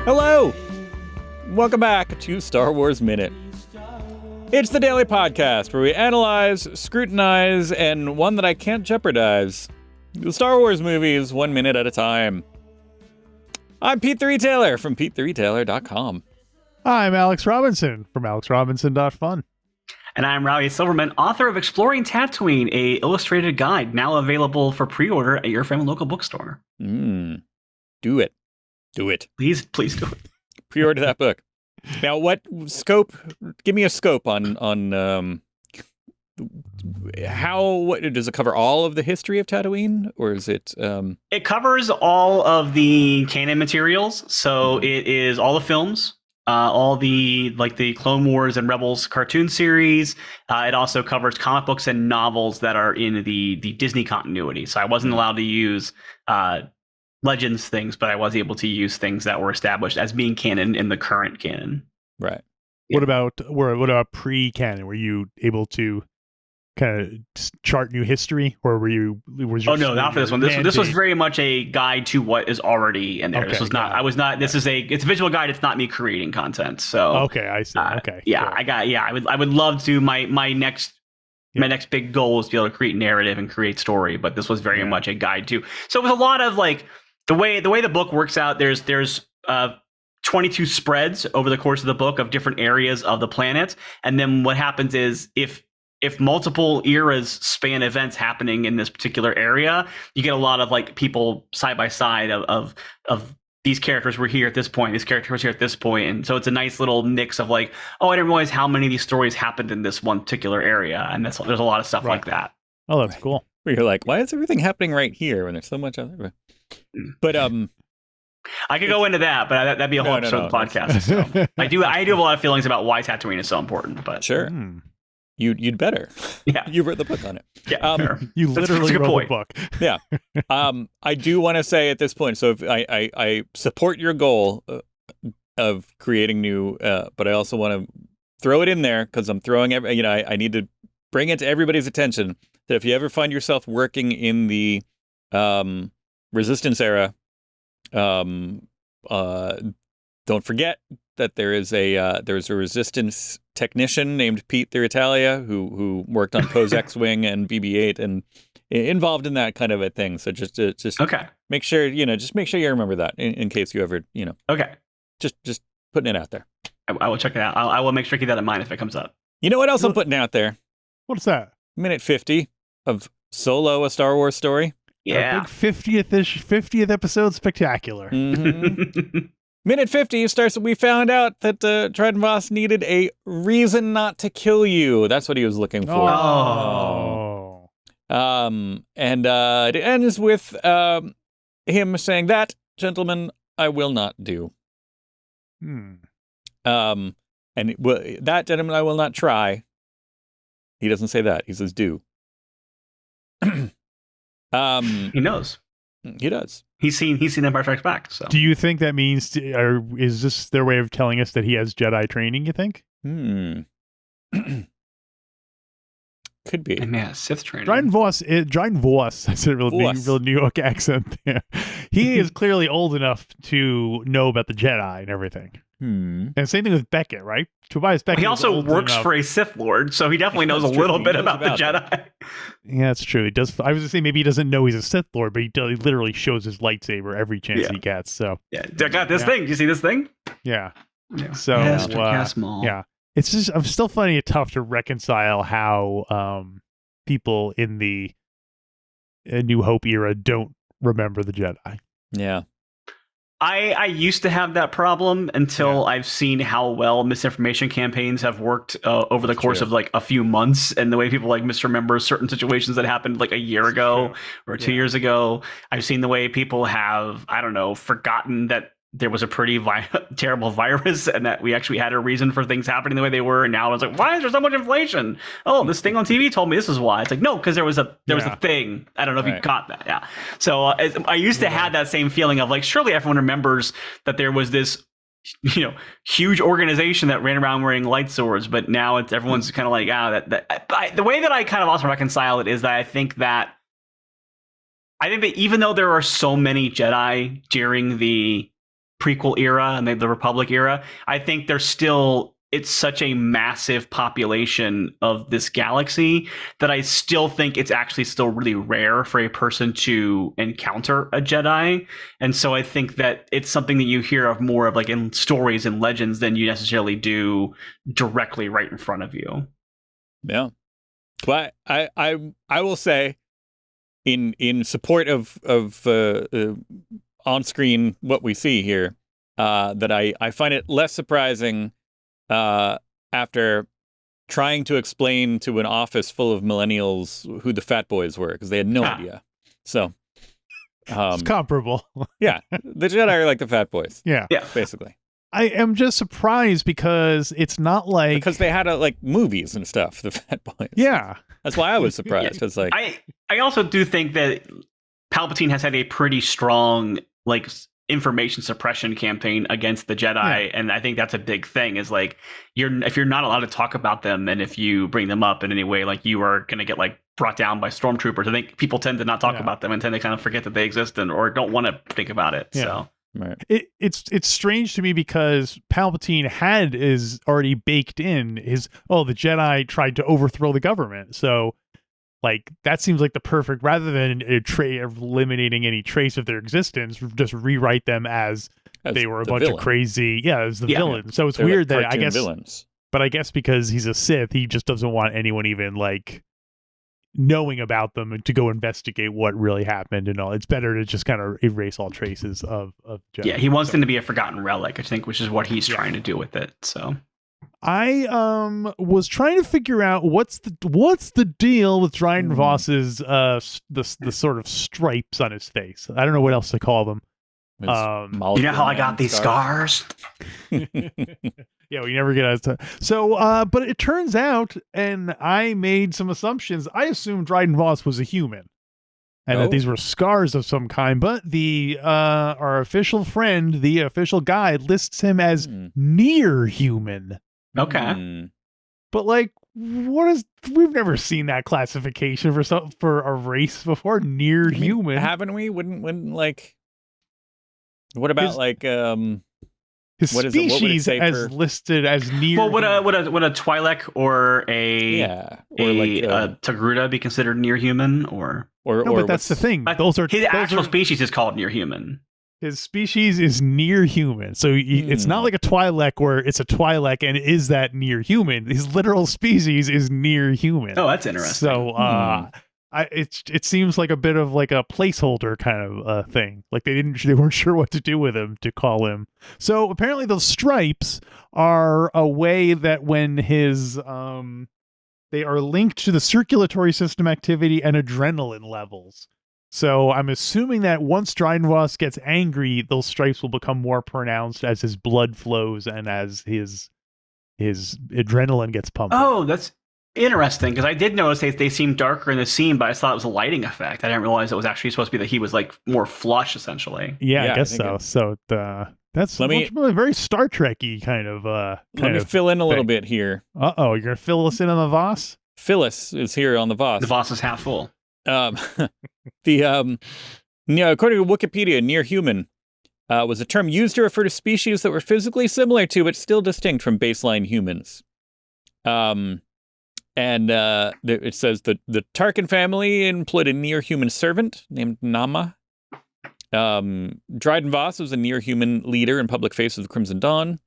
Hello! Welcome back to Star Wars Minute. It's the daily podcast where we analyze, scrutinize, and one that I can't jeopardize, the Star Wars movies 1 minute at a time. I'm Pete the Retailer from PeteTheRetailer.com. I'm Alex Robinson from AlexRobinson.fun. And I'm Riley Silverman, author of Exploring Tatooine, a illustrated guide now available for pre-order at your favorite local bookstore. Do it. Do it. Please do it. Pre-order that book. Now, what scope? Give me a scope on what does it cover? All of the history of Tatooine, or is it? It covers all of the canon materials. So it is all the films, all the Clone Wars and Rebels cartoon series. It also covers comic books and novels that are in the Disney continuity. So I wasn't allowed to use Legends things, but I was able to use things that were established as being canon in the current canon. Right. Yeah. What about pre-canon? Were you able to kind of chart new history, or Oh no, not for this one. This was very much a guide to what is already in there. Okay, this was not. I was not. This is it's a visual guide. It's not me creating content. So okay, I see. Okay. Yeah, sure. I would love to. My next big goal is to be able to create narrative and create story. But this was very much a guide too. So it was a lot of the way the book works out. There's 22 spreads over the course of the book of different areas of the planet, and then what happens is if multiple eras span events happening in this particular area, you get a lot of people side by side of these characters were here at this point, these characters were here at this point, and so it's a nice little mix of I didn't realize how many of these stories happened in this one particular area, and there's a lot of stuff like that. Oh, that's cool. Where you're like, why is everything happening right here when there's so much other? But I could go into that, but that'd be a whole episode of the podcast. So. I do have a lot of feelings about why Tatooine is so important, but sure. You'd better. Yeah. You wrote the book on it. Yeah. You literally wrote the book. Yeah. I do want to say at this point, so if I support your goal of creating new, but I also want to throw it in there because I'm throwing I need to bring it to everybody's attention that if you ever find yourself working in the Resistance era, don't forget that there's a Resistance technician named Pete the Retailer who worked on Poe's X-Wing and BB-8 and involved in that kind of a thing. So just okay. Make sure you remember that in case you ever Okay. Just putting it out there. I will check it out. I will make sure to keep that in mind if it comes up. You know what else I'm putting out there? What's that? Minute 50 of Solo: A Star Wars Story. Yeah. Our big 50th episode spectacular. Mm-hmm. Minute 50 starts that we found out that Drydenvoss needed a reason not to kill you. That's what he was looking for. Oh. And it ends with him saying, "That, gentlemen, I will not do." And that, gentlemen, I will not try. He doesn't say that. He says, "Do." He knows. He does. He's seen Empire Strikes Back. So, do you think that means, is this their way of telling us that he has Jedi training? You think? Could be. And yeah, Sith training. Drydenvoss. I said real New York accent there. He is clearly old enough to know about the Jedi and everything. And same thing with Beckett, right? Tobias Beckett. He also works for a Sith Lord, so he definitely knows a little bit about the Jedi. Yeah, that's true. He does. I was gonna say maybe he doesn't know he's a Sith Lord, but he literally shows his lightsaber every chance he gets. So I got this thing. Do you see this thing? Yeah. So yeah, it's just I'm still finding it tough to reconcile how people in the New Hope era don't remember the Jedi. Yeah. I used to have that problem until I've seen how well misinformation campaigns have worked over the course of a few months, and the way people misremember certain situations that happened a year ago or 2 years ago. I've seen the way people have, forgotten that there was a pretty terrible virus and that we actually had a reason for things happening the way they were. And now it's why is there so much inflation? Oh, this thing on TV told me this is why. It's no, because there was a thing. I don't know if you got that. Yeah. So I used to have that same feeling of surely everyone remembers that there was this, huge organization that ran around wearing light swords, but now everyone's kind of the way that I kind of also reconcile it is that I think that even though there are so many Jedi during the prequel era and the Republic era, I think there's still, it's such a massive population of this galaxy that I still think it's actually still really rare for a person to encounter a Jedi. And so I think that it's something that you hear of more of like in stories and legends than you necessarily do directly right in front of you. Yeah. But I will say in support of on screen what we see here, that I find it less surprising after trying to explain to an office full of millennials who the fat boys were, because they had no idea. So it's comparable. Yeah, the Jedi are like the fat boys. Yeah, basically. I am just surprised because it's not like, because they had like movies and stuff. The fat boys. Yeah, that's why I was surprised. It's like I also do think that Palpatine has had a pretty strong like information suppression campaign against the Jedi, and I think that's a big thing. Is like if you're not allowed to talk about them, and if you bring them up in any way, like you are going to get like brought down by stormtroopers. I think people tend to not talk about them and tend to kind of forget that they exist or don't want to think about it. Yeah. So right. It's strange to me because Palpatine is already baked in his the Jedi tried to overthrow the government, so. Like, that seems like the perfect, rather than eliminating any trace of their existence, just rewrite them as they were a bunch of crazy, as the villain. So it's weird like that, I guess, villains. But I guess because he's a Sith, he just doesn't want anyone even, like, knowing about them and to go investigate what really happened and all. It's better to just kind of erase all traces of Jedi. Yeah, he wants them to be a forgotten relic, I think, which is what he's trying to do with it, so... I was trying to figure out what's the deal with Drydenvoss's the sort of stripes on his face. I don't know what else to call them. You know how I got these scars? Yeah, we never get out of so but it turns out, and I made some assumptions. I assumed Drydenvoss was a human. And that these were scars of some kind, but the our official friend, the official guide, lists him as near human. Okay. But like, we've never seen that classification for a race before. Near human, haven't we? Wouldn't like? What about his species as listed as near? Well, would a Twi'lek or a Togruta be considered near human or no? But that's the thing. His actual species is called near human. His species is near human, so it's not like a Twi'lek where it's a Twi'lek and is that near human. His literal species is near human. Oh, that's interesting. So, it seems like a bit of like a placeholder kind of thing. Like they weren't sure what to do with him to call him. So apparently, those stripes are a way that when his they are linked to the circulatory system activity and adrenaline levels. So I'm assuming that once Drydenvoss gets angry, those stripes will become more pronounced as his blood flows and as his adrenaline gets pumped. Oh, that's interesting, because I did notice they seem darker in the scene, but I thought it was a lighting effect. I didn't realize it was actually supposed to be that he was like more flush, essentially. Yeah, I guess so. So that's very Star Trek-y kind of. Let me fill in a little bit here. You're gonna fill us in on the Voss? Phyllis is here on the Voss. The Voss is half full. According to Wikipedia, near human was a term used to refer to species that were physically similar to but still distinct from baseline humans. And it says that the Tarkin family employed a near human servant named Nama. Drydenvoss was a near human leader and public face of the Crimson Dawn.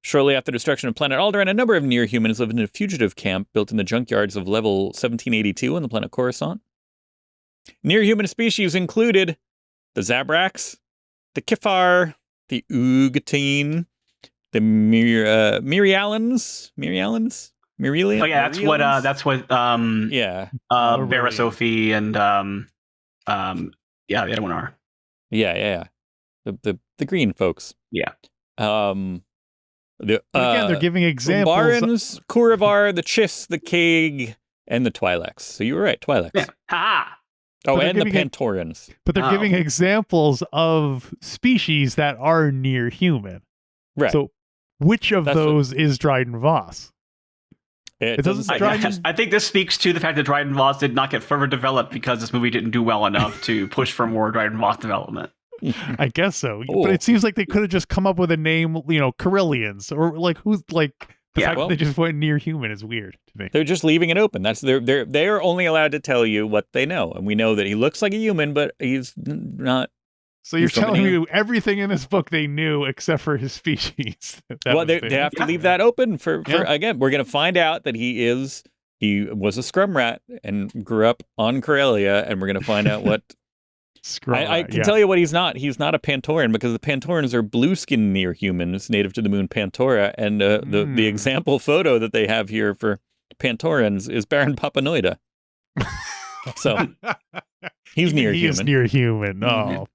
Shortly after the destruction of planet Alderaan, a number of near humans lived in a fugitive camp built in the junkyards of level 1782 on the planet Coruscant. Near-human species included the Zabraks, the Kifar, the Ugatine, the Mirialans. Oh yeah, that's what Barra Sophie and the other one are. Yeah. The green folks. Yeah. Again, they're giving examples. The Barans, Kuravar, the Chiss, the Keg, and the Twi'leks. So you were right, Twi'leks. Yeah. Ha! Oh, and the Pantorans. But they're giving examples of species that are near human. Right. So which of those is Drydenvoss? It doesn't. I think this speaks to the fact that Drydenvoss did not get further developed because this movie didn't do well enough to push for more Drydenvoss development. I guess so. Oh. But it seems like they could have just come up with a name, Carillions, or like who's like the fact that they just went NearHuman is weird to me. They're just leaving it open. That's they are only allowed to tell you what they know, and we know that he looks like a human, but he's not. So you're telling me everything in this book they knew except for his species. They have to leave that open for again. We're going to find out that he was a scrum rat and grew up on Corellia, and we're going to find out what. I can tell you what he's not. He's not a Pantoran, because the Pantorans are blue-skinned near-humans, native to the moon Pantora, and the example photo that they have here for Pantorans is Baron Papanoida. So he's near-human. He is near-human. Oh.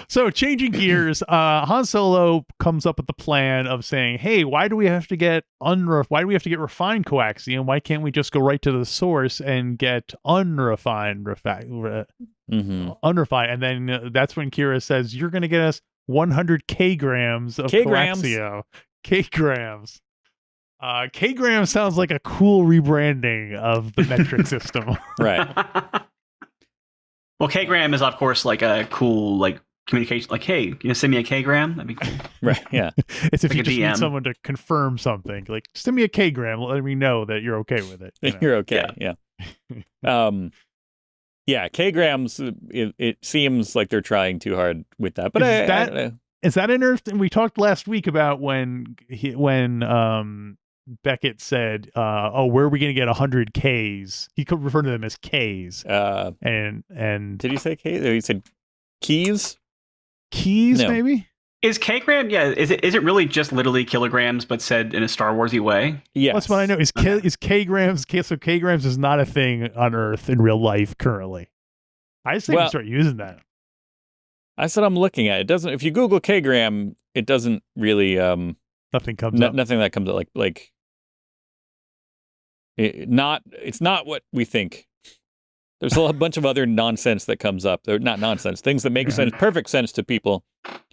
So changing gears, Han Solo comes up with the plan of saying, "Hey, why do we have to get refined coaxium? Why can't we just go right to the source and get unrefined, unrefined?" And then that's when Kira says, "You're going to get us 100 Kgrams of coaxium." Kgrams. Kgrams sounds like a cool rebranding of the metric system, right? Well, Kgram is of course like a cool communication. Like, hey, send me a Kgram? That'd be cool. Right? Yeah. It's if you just need someone to confirm something. Like, send me a Kgram. Let me know that you're okay with it. You're okay. Yeah. Yeah. Kgrams. It seems like they're trying too hard with that. But is that an Earth? And we talked last week about when Beckett said, where are we going to get 100 Ks? He could refer to them as Ks. And did he say Ks? He said keys? Keys, no. Maybe? Is Kgram, is it really just literally kilograms, but said in a Star Warsy way? Yeah. That's what I know. Is Kgrams, so Kgrams is not a thing on Earth in real life currently. I just think we start using that. That's what I'm looking at. It doesn't, if you Google Kgram, it doesn't really, nothing comes up. Nothing that comes up it's not what we think. There's a bunch of other nonsense that comes up. They're not nonsense. Things that make perfect sense to people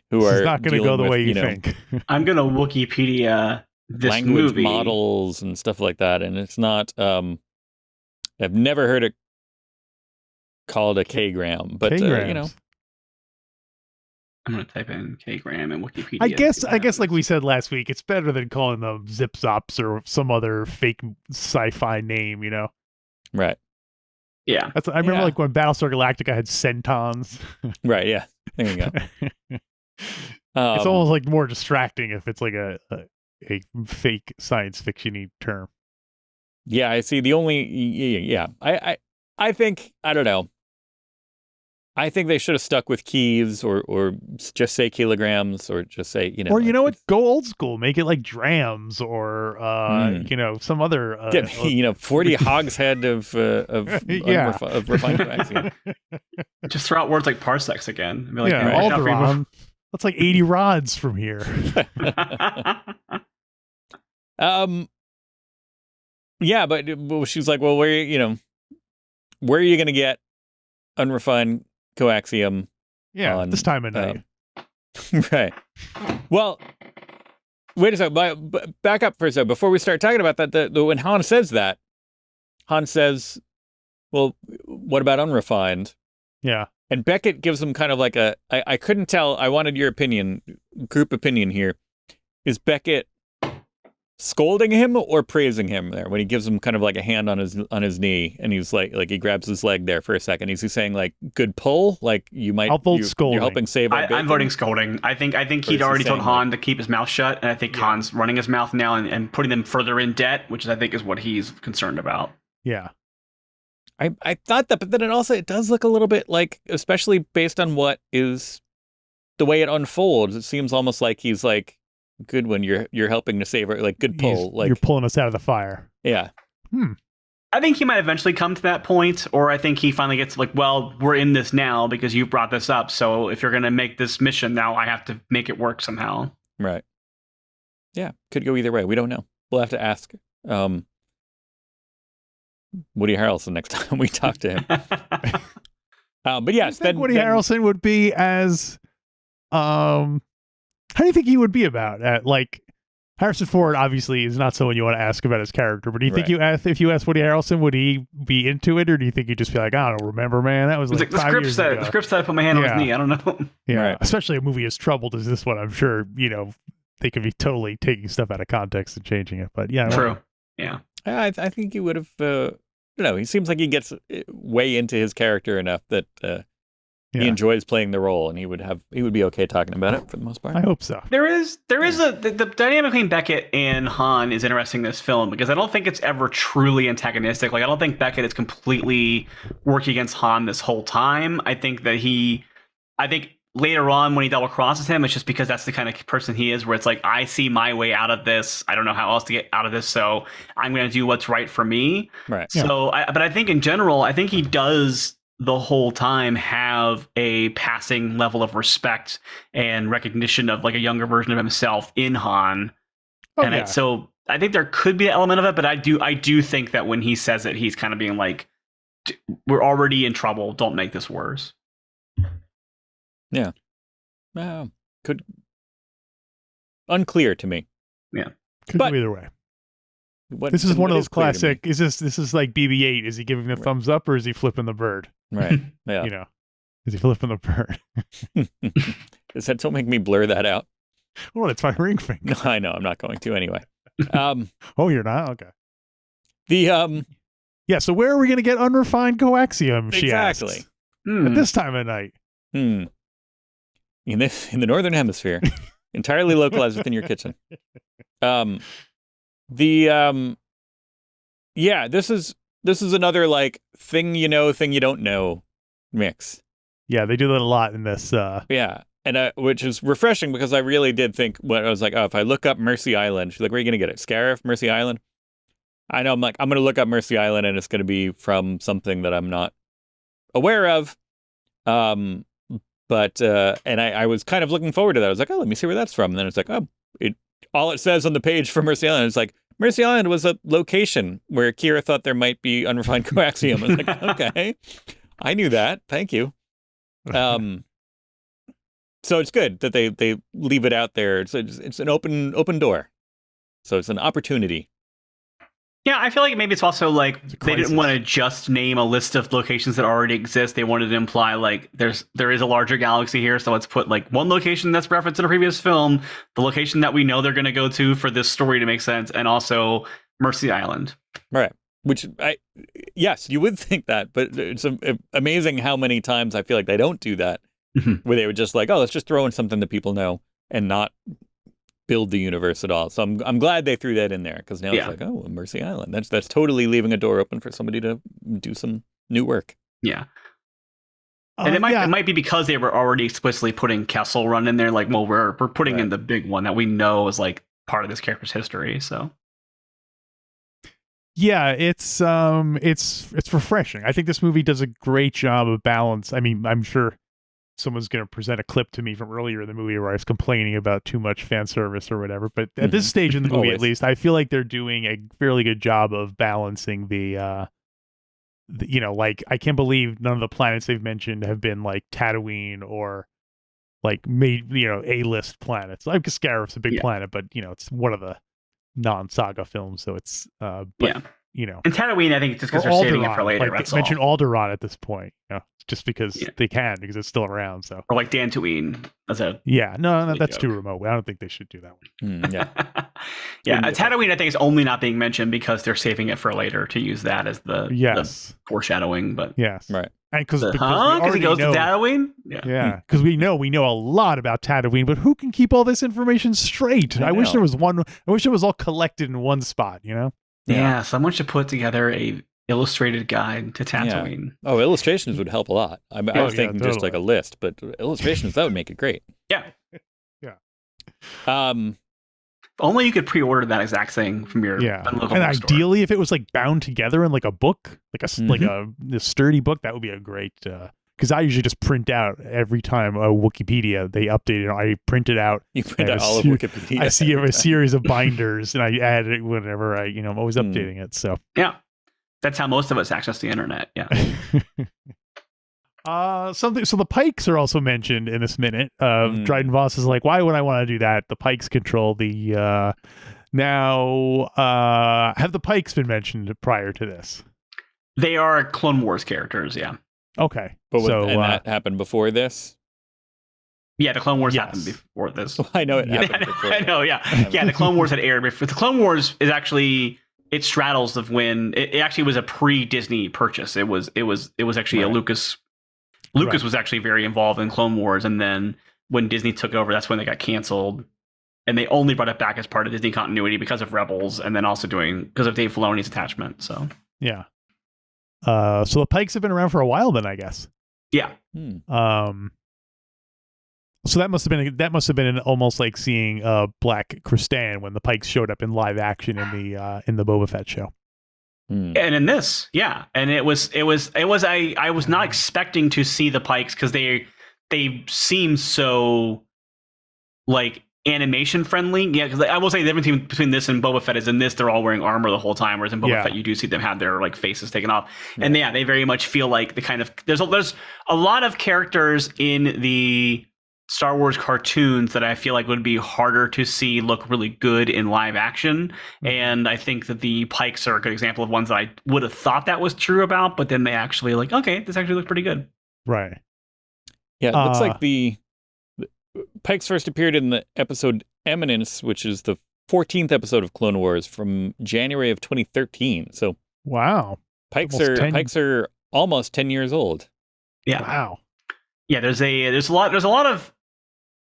who are not going to go the way you think. I'm going to Wikipedia this language movie. Models and stuff like that, and it's not. I've never heard it called a Kgram, but Kgrams. I'm going to type in Kgram in Wikipedia. I guess like we said last week, it's better than calling them Zip Zops or some other fake sci-fi name, Right. Yeah. I remember like when Battlestar Galactica had centons. Right, yeah. There you go. It's almost like more distracting if it's like a fake science fiction-y term. Yeah, I see. The only I think, I don't know. I think they should have stuck with keys or just say kilograms or just say, Or you know what? Go old school. Make it like drams or some other 40 hogshead of refined coaxium. Just throw out words like parsecs again. Be like, Alderon. That's like 80 rods from here. Yeah, but she's like, well, where are you going to get unrefined coaxium? Yeah, this time of night. Right. Well, wait a second. Back up for a second. Before we start talking about that, when Han says that, Han says, well, what about unrefined? Yeah. And Beckett gives him kind of like I couldn't tell. I wanted your opinion, group opinion here. Is Beckett scolding him or praising him there when he gives him kind of like a hand on his knee and he's like he grabs his leg there for a second? Is he saying like good pull? Like you're helping save our bacon? I'm voting scolding. I think he'd already told Han to keep his mouth shut, and I think Han's running his mouth now and putting them further in debt, which I think is what he's concerned about. Yeah. I thought that, but then it does look a little bit like, especially based on what is the way it unfolds, it seems almost like he's like, good when you're helping to save her, like good pull, like you're pulling us out of the fire. Yeah. I think he might eventually come to that point, or I think he finally gets like, well, we're in this now because you brought this up. So if you're going to make this mission now, I have to make it work somehow. Right. Yeah. Could go either way. We don't know. We'll have to ask Woody Harrelson next time we talk to him. But yes, then Woody Harrelson would be as how do you think he would be about like Harrison Ford obviously is not someone you want to ask about his character, but do you think Right. if you asked Woody Harrelson, would he be into it, or do you think he'd just be like, I don't remember, man, that was It's like like, the 5 script years said, ago. the script said I put my hand on his Yeah. knee. I don't know. Yeah, Right. especially a movie as troubled as this one. I'm sure, they could be totally taking stuff out of context and changing it. But yeah, True. Yeah. I think he would have. He seems like he gets way into his character enough that he enjoys playing the role, and he would be okay talking about it for the most part. I hope so. There is the dynamic between Beckett and Han is interesting in this film because I don't think it's ever truly antagonistic. Like I don't think Beckett is completely working against Han this whole time. I think later on when he double crosses him, it's just because that's the kind of person he is, where it's like, I see my way out of this. I don't know how else to get out of this, so I'm going to do what's right for me. Right. So, but I think in general, I think he does the whole time have a passing level of respect and recognition of like a younger version of himself in Han. So I think there could be an element of it, but I do think that when he says it, he's kind of being like, we're already in trouble. Don't make this worse. Yeah. Could unclear to me. Could But- go either way. This is one of those classic. This is like BB-8. Is he giving the thumbs up or is he flipping the bird? Right. Yeah. Is he flipping the bird? Don't make me blur that out. Oh, it's my ring finger. No, I know. I'm not going to anyway. Oh, you're not? Okay. The Yeah. So where are we going to get unrefined coaxium? She exactly. asks. At this time of night. In the northern hemisphere, entirely localized within your kitchen. This is another like thing you know, thing you don't know mix. Yeah, they do that a lot in this. Yeah, and which is refreshing because I really did think when I was like, oh, if I look up Mercy Island, she's like, where are you gonna get it? Scariff, Mercy Island. I know. I'm like, I'm gonna look up Mercy Island, and it's gonna be from something that I'm not aware of. But I was kind of looking forward to that. I was like, oh, let me see where that's from. And then it's like, oh, all it says on the page for Mercy Island is like, Mercy Island was a location where Kira thought there might be unrefined coaxium. I was like, okay, I knew that. Thank you. So it's good that they leave it out there. It's an open door. So it's an opportunity. Yeah, I feel like maybe it's also like It's a they didn't crisis. want to just name a list of locations that already exist. They wanted to imply like there is a larger galaxy here, so let's put like one location that's referenced in a previous film, the location that we know they're going to go to for this story to make sense, and also Mercy Island. Right. Which yes, you would think that, but it's amazing how many times I feel like they don't do that, where they would just like, oh, let's just throw in something that people know and not build the universe at all. So I'm glad they threw that in there because now it's like, oh, Mercy Island. That's totally leaving a door open for somebody to do some new work. Yeah. And it might be because they were already explicitly putting Kessel Run in there, like, well, we're putting in the big one that we know is like part of this character's history. So yeah, it's refreshing. I think this movie does a great job of balance. I mean, I'm sure someone's going to present a clip to me from earlier in the movie where I was complaining about too much fan service or whatever. But at this stage in the movie, at least, I feel like they're doing a fairly good job of balancing the like, I can't believe none of the planets they've mentioned have been like Tatooine or like made, A-list planets. Like Scarif's a big planet, but it's one of the non-saga films, so it's and Tatooine, I think just because they're saving it for later. Like, mention Alderaan at this point, just because they can, because it's still around. So, or like Dantooine as a no, that's joke. too remote. I don't think they should do that one. Tatooine, I think is only not being mentioned because they're saving it for later to use that as the foreshadowing. But right, and because he goes to Tatooine, because we know a lot about Tatooine, but who can keep all this information straight? I wish there was one. I wish it was all collected in one spot. Yeah, someone should put together a illustrated guide to Tatooine. Yeah. Oh, illustrations would help a lot. I was thinking just like a list, but illustrations, that would make it great. Yeah. Yeah. Only you could pre-order that exact thing from your local and bookstore. Ideally, if it was like bound together in like a book, like a sturdy book, that would be a great. Because I usually just print out every time a Wikipedia they update it. I print it out. You print out all of Wikipedia. I see a series of binders, and I add it whenever I'm always updating it. So yeah, that's how most of us access the internet. Yeah. Something. So the Pikes are also mentioned in this minute. Drydenvoss is like, why would I want to do that? The Pikes control the. Now, have the Pikes been mentioned prior to this? They are Clone Wars characters, yeah. Okay, and that happened before this. Yeah, the Clone Wars happened before this. Well, I know it happened before. I know, yeah. Yeah, the Clone Wars had aired before. The Clone Wars is actually, it straddles of when it actually was a pre-Disney purchase. It was actually a Lucas was actually very involved in Clone Wars, and then when Disney took over, that's when they got canceled. And they only brought it back as part of Disney continuity because of Rebels, and then also because of Dave Filoni's attachment. So yeah. So the Pikes have been around for a while, then, I guess. Yeah. So that must have been almost like seeing Black Krrsantan when the Pikes showed up in live action in the Boba Fett show. And in this, yeah, and I was not expecting to see the Pikes because they seem so like animation friendly. Yeah, because I will say the difference between this and Boba Fett is in this they're all wearing armor the whole time, whereas in Boba Fett you do see them have their like faces taken off, and they very much feel like the kind of there's a lot of characters in the Star Wars cartoons that I feel like would be harder to see look really good in live action. And I think that the Pikes are a good example of ones that I would have thought that was true about, but then they actually like, okay, this actually looks pretty good. Right. Yeah, it looks like the Pikes first appeared in the episode Eminence, which is the 14th episode of Clone Wars from January of 2013. So wow. Pikes are almost 10 years old. Yeah. Wow. Yeah, there's a lot of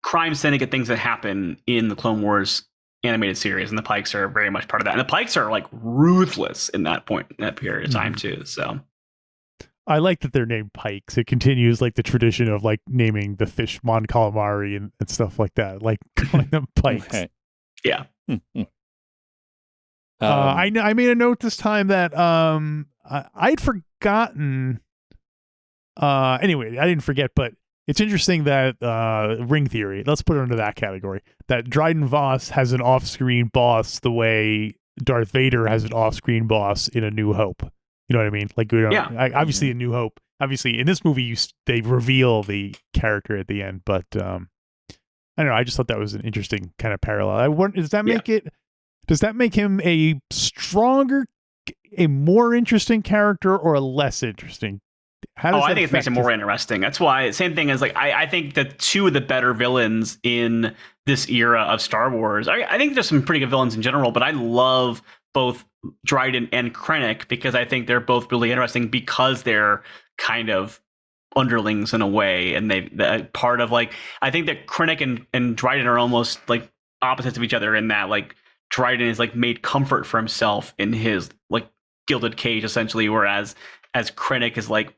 crime syndicate things that happen in the Clone Wars animated series, and the Pikes are very much part of that. And the Pikes are like ruthless in that period of time too. So I like that they're named Pikes. It continues like the tradition of like naming the fish Mon Calamari and stuff like that, like calling them Pikes. Okay. Yeah. I made a note this time that I'd forgotten. Anyway, I didn't forget, but it's interesting that ring theory, let's put it under that category, that Drydenvoss has an off-screen boss the way Darth Vader has an off-screen boss in A New Hope. You know what I mean? Like, obviously in New Hope, obviously in this movie, they reveal the character at the end, but I don't know. I just thought that was an interesting kind of parallel. Does that make him a stronger, a more interesting character, or a less interesting? I think it makes it more interesting. That's why, same thing as like, I think that two of the better villains in this era of Star Wars, I think there's some pretty good villains in general, but I love both Dryden and Krennic because I think they're both really interesting because they're kind of underlings in a way. And they're part of like, I think that Krennic and Dryden are almost like opposites of each other in that like Dryden is like made comfort for himself in his like gilded cage essentially, whereas as Krennic is like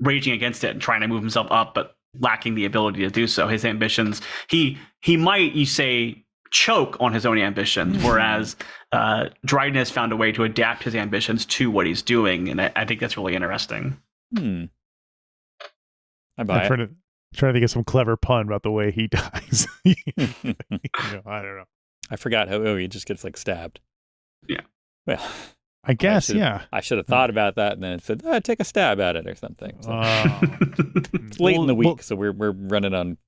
raging against it and trying to move himself up, but lacking the ability to do so. His ambitions, he might, you say, choke on his own ambitions, whereas Dryden has found a way to adapt his ambitions to what he's doing, and I think that's really interesting. I buy it. Trying to think of some clever pun about the way he dies. I don't know. I forgot how he just gets like stabbed. Yeah. Well, I guess, I should have thought about that and then said, take a stab at it or something. So. It's late in the week, so we're running on.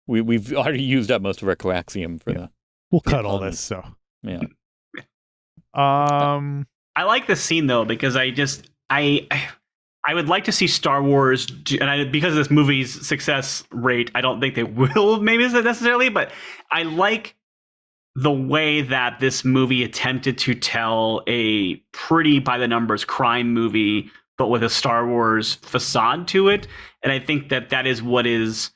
We've already used up most of our coaxium for the. We'll cut all this. So yeah. I like this scene though because I would like to see Star Wars, because of this movie's success rate, I don't think they will maybe necessarily, but I like the way that this movie attempted to tell a pretty by the numbers crime movie, but with a Star Wars facade to it. And I think that is what is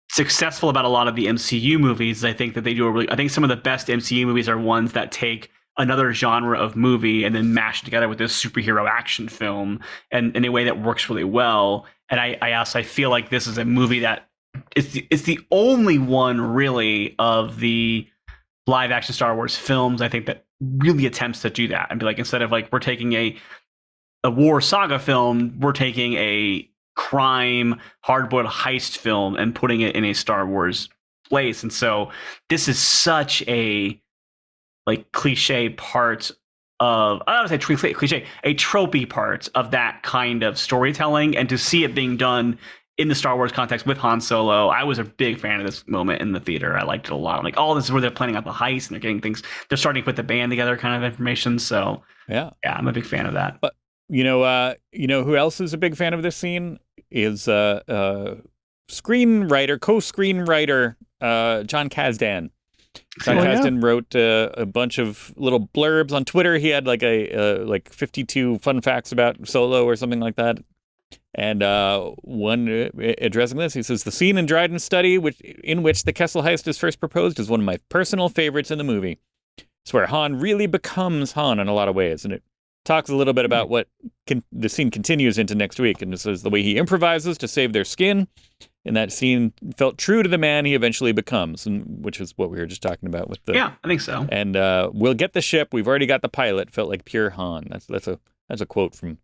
successful about a lot of the MCU movies. I think that they do I think some of the best MCU movies are ones that take another genre of movie and then mash together with this superhero action film and in a way that works really well. And I feel like this is a movie that it's the only one really of the live action Star Wars films I think that really attempts to do that and be like, instead of like we're taking a war saga film, we're taking a crime hard-boiled heist film and putting it in a Star Wars place. And so this is such a like cliche part I don't want to say cliche, a tropey part of that kind of storytelling, and to see it being done in the Star Wars context with Han Solo, I was a big fan of this moment in the theater. I liked it a lot. I'm like, oh, this is where they're planning out the heist and they're getting things. They're starting to put the band together, kind of information. So yeah, I'm a big fan of that. But you know who else is a big fan of this scene is screenwriter, co-screenwriter John Kasdan. John Kasdan wrote a bunch of little blurbs on Twitter. He had like like 52 fun facts about Solo or something like that. And one addressing this, he says, the scene in Dryden's study in which the Kessel heist is first proposed is one of my personal favorites in the movie. It's where Han really becomes Han in a lot of ways. And it talks a little bit about what the scene continues into next week. And it says the way he improvises to save their skin in that scene felt true to the man he eventually becomes, and which is what we were just talking about with the... Yeah, I think so. And we'll get the ship. We've already got the pilot. Felt like pure Han. That's a quote from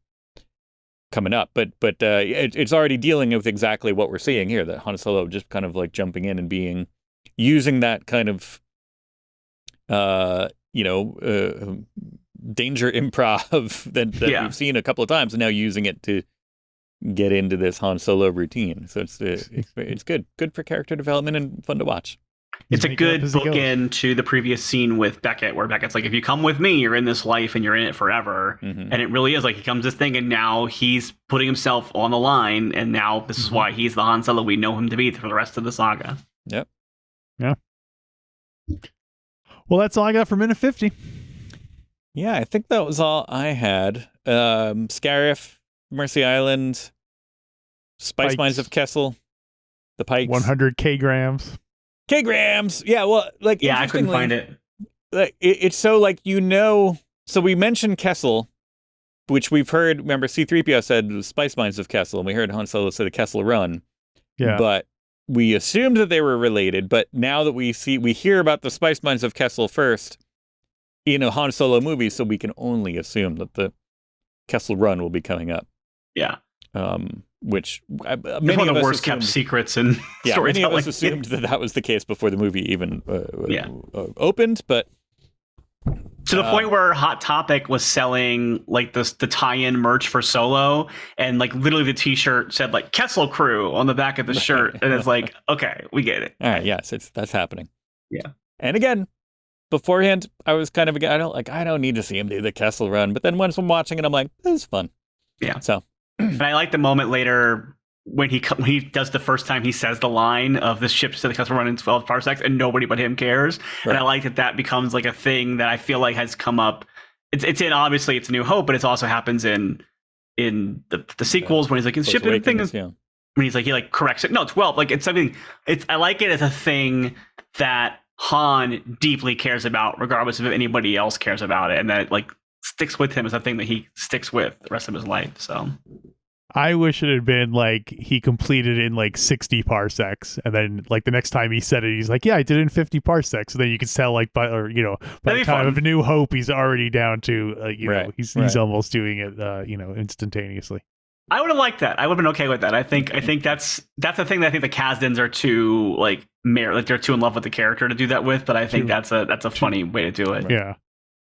coming up. But it's already dealing with exactly what we're seeing here, that Han Solo just kind of like jumping in and using that kind of, danger improv that we've seen a couple of times, and now using it to get into this Han Solo routine. So it's good for character development and fun to watch. It's a good bookend to the previous scene with Beckett, where Beckett's like, if you come with me, you're in this life and you're in it forever. Mm-hmm. And it really is like he comes this thing, and now he's putting himself on the line, and now this is why he's the Han Solo we know him to be for the rest of the saga. Yep. Yeah. Well, that's all I got for minute 50. Yeah, I think that was all I had. Scarif, Mercy Island, Spice Mines of Kessel, the Pikes. 100 Kgrams. Kgrams! Yeah, well, like, I couldn't find it. It's so, like, so we mentioned Kessel, which we've heard, remember, C-3PO said the Spice Mines of Kessel, and we heard Han Solo say the Kessel Run. Yeah. But we assumed that they were related, but now that we hear about the Spice Mines of Kessel first in a Han Solo movie, so we can only assume that the Kessel Run will be coming up. Yeah. Which it's one of the worst kept secrets in storytelling. Many of us assumed that was the case before the movie even opened, but to the point where Hot Topic was selling like the tie-in merch for Solo, and like literally the T-shirt said like Kessel Crew on the back of the shirt, and it's like, okay, we get it. All right, yes, that's happening. Yeah, and again, beforehand, I was kind of I don't need to see him do the Kessel Run, but then once I'm watching it, I'm like, this is fun. Yeah. So, and I like the moment later when he does the first time he says the line of the ship to the Kessel Run in 12 parsecs, and nobody but him cares. Right. And I like that becomes like a thing that I feel like has come up. It's in, obviously it's A New Hope, but it also happens in the sequels when he's like, his ship thing is, when he's like, he like corrects it. No, 12. Like it's something. I like it as a thing that Han deeply cares about, regardless of if anybody else cares about it, and that it like sticks with him as a thing that he sticks with the rest of his life. So I wish it had been like he completed in like 60 parsecs, and then like the next time he said it, he's like, yeah, I did it in 50 parsecs. So then you could tell like by the time of A New Hope, he's already down to he's almost doing it instantaneously. I would have liked that. I would have been okay with that. I think that's the thing that I think the Kasdans are too like they're too in love with the character to do that with. But I think that's a funny way to do it. Yeah,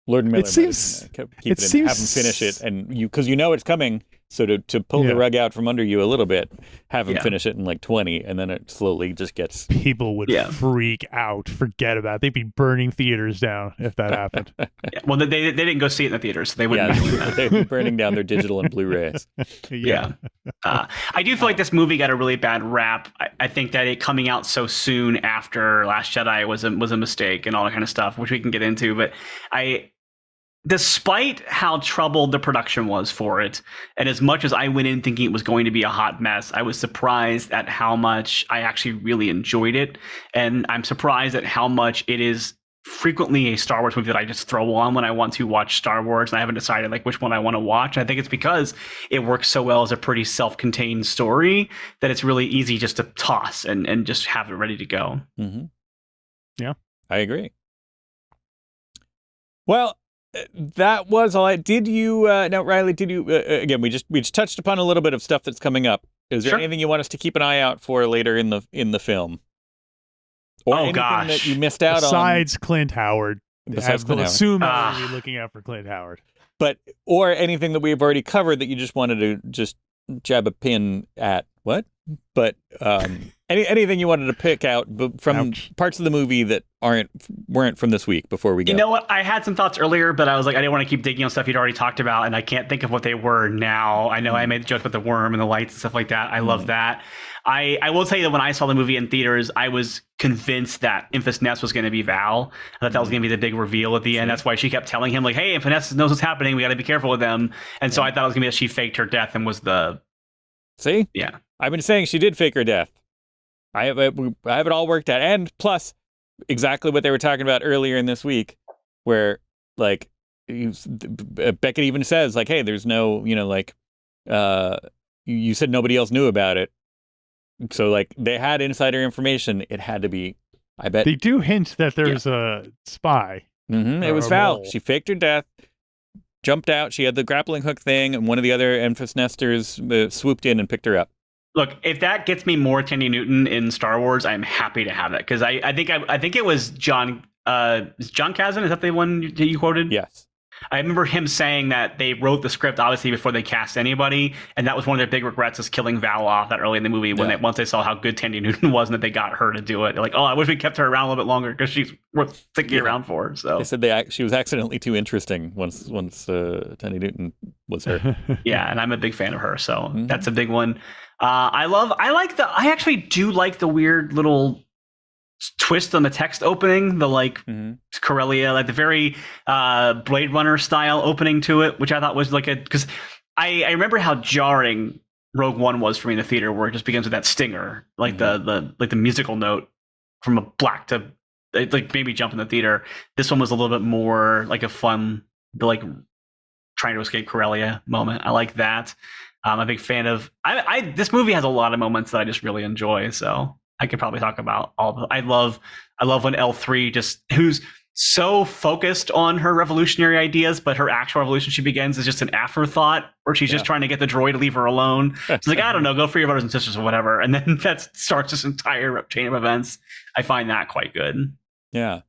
Lord Miller. Have him finish it, and because it's coming. So to pull the rug out from under you a little bit, have him finish it in like 20, and then it slowly just gets... People would freak out, forget about it. They'd be burning theaters down if that happened. Well, they didn't go see it in the theaters, so they wouldn't be doing that. They'd be burning down their digital and Blu-rays. I do feel like this movie got a really bad rap. I think that it coming out so soon after Last Jedi was a mistake and all that kind of stuff, which we can get into, but despite how troubled the production was for it, and as much as I went in thinking it was going to be a hot mess, I was surprised at how much I actually really enjoyed it. And I'm surprised at how much it is frequently a Star Wars movie that I just throw on when I want to watch Star Wars, and I haven't decided like which one I want to watch. I think it's because it works so well as a pretty self-contained story that it's really easy just to toss and just have it ready to go. Mm-hmm. Yeah, I agree. Well, that was all. Did you now, Riley? Did you again? We just touched upon a little bit of stuff that's coming up. Is there anything you want us to keep an eye out for later in the film? Or anything that you missed out besides Clint Howard? besides we'll Clint Howard. assume that we'll be looking out for Clint Howard. But or anything that we've already covered that you just wanted to just jab a pin at. What? But anything you wanted to pick out from parts of the movie that weren't from this week before we go. You know what? I had some thoughts earlier, but I was like, I didn't want to keep digging on stuff you'd already talked about, and I can't think of what they were now. I know I made the joke with the worm and the lights and stuff like that. I love that. I will tell you that when I saw the movie in theaters, I was convinced that Infant Nest was going to be Val. I thought that was going to be the big reveal at the end. That's why she kept telling him, like, hey, Infant Nest knows what's happening. We got to be careful with them. And so I thought it was going to be that she faked her death and was the... See? Yeah. I've been saying she did fake her death. I have it all worked out. And plus, exactly what they were talking about earlier in this week, where, like, Beckett even says, like, hey, there's no, you said nobody else knew about it. So, like, they had insider information. It had to be, I bet. They do hint that there's a spy. Mm-hmm. It was Val. She faked her death, jumped out. She had the grappling hook thing, and one of the other Enfys Nesters swooped in and picked her up. Look, if that gets me more Tandy Newton in Star Wars, I'm happy to have it, because I think it was John Kazan. Is that the one that you quoted? Yes. I remember him saying that they wrote the script obviously before they cast anybody, and that was one of their big regrets, is killing Val off that early in the movie once they saw how good Tandy Newton was and that they got her to do it. They're like, oh, I wish we kept her around a little bit longer because she's worth sticking around for. So they said she was accidentally too interesting once Tandy Newton was her. Yeah, and I'm a big fan of her, so that's a big one. I actually do like the weird little twist on the text opening, the Corellia, like the very Blade Runner style opening to it, which I thought was because I remember how jarring Rogue One was for me in the theater, where it just begins with that stinger, like the musical note from a black to like maybe jump in the theater. This one was a little bit more like a fun, like trying to escape Corellia moment. I like that. I'm a big fan of. This movie has a lot of moments that I just really enjoy. So I could probably talk about all of them. I love when L3 who's so focused on her revolutionary ideas, but her actual revolution she begins is just an afterthought, where she's just trying to get the droid to leave her alone. It's like, I don't know, go for your brothers and sisters or whatever. And then that starts this entire chain of events. I find that quite good. Yeah.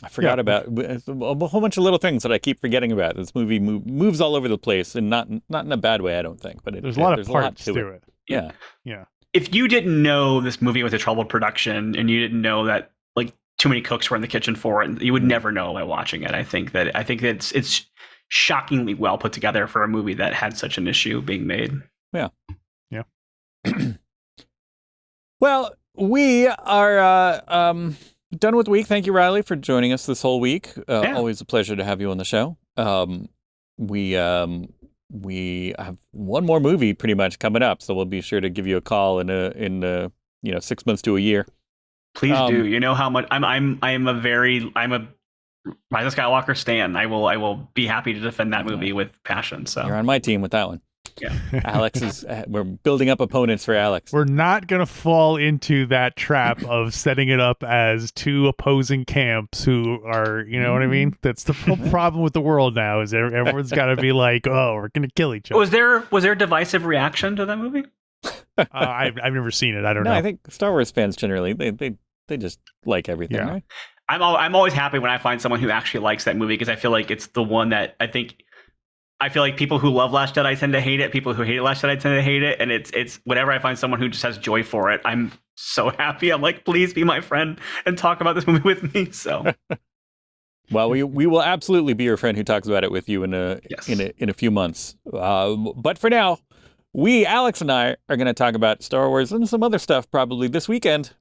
I forgot about a whole bunch of little things that I keep forgetting about. This movie moves all over the place, and not in a bad way, I don't think. But there's a lot of parts to it. Yeah. Yeah. If you didn't know this movie was a troubled production, and you didn't know that like too many cooks were in the kitchen for it, you would never know by watching it. I think that it's shockingly well put together for a movie that had such an issue being made. Yeah. Yeah. Well, we are done with the week. Thank you, Riley, for joining us this whole week. Always a pleasure to have you on the show. We have one more movie pretty much coming up, so we'll be sure to give you a call in 6 months to a year. Please do. You know how much I'm a Rise of Skywalker stan. I will be happy to defend that movie with passion. So you're on my team with that one. Yeah. We're building up opponents for Alex. We're not going to fall into that trap of setting it up as two opposing camps who are, you know what I mean? That's the whole problem with the world now, is everyone's got to be like, oh, we're going to kill each other. Was there divisive reaction to that movie? I've never seen it. I don't know. I think Star Wars fans generally, they just like everything, right? I'm always happy when I find someone who actually likes that movie, because I feel like it's the one that I feel like people who love Last Jedi tend to hate it. People who hate Last Jedi tend to hate it. And it's whenever I find someone who just has joy for it, I'm so happy. I'm like, please be my friend and talk about this movie with me. So, well, we will absolutely be your friend who talks about it with you in a few months. But for now, Alex and I are going to talk about Star Wars and some other stuff probably this weekend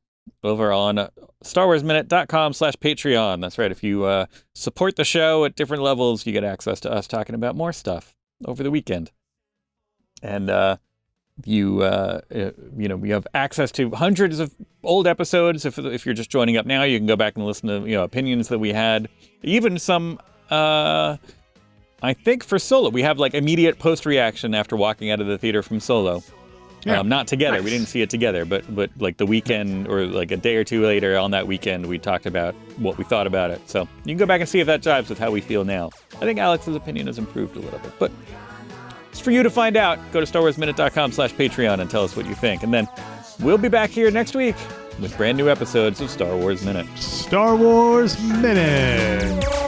over on StarWarsMinute.com/Patreon. That's right. If you support the show at different levels, you get access to us talking about more stuff over the weekend. And we have access to hundreds of old episodes. If you're just joining up now, you can go back and listen to opinions that we had. Even some, I think for Solo, we have like immediate post reaction after walking out of the theater from Solo. Yeah. Not together. Nice. We didn't see it together, but like the weekend or like a day or two later on that weekend, we talked about what we thought about it. So you can go back and see if that jives with how we feel now. I think Alex's opinion has improved a little bit, but it's for you to find out. Go to StarWarsMinute.com/Patreon and tell us what you think. And then we'll be back here next week with brand new episodes of Star Wars Minute. Star Wars Minute.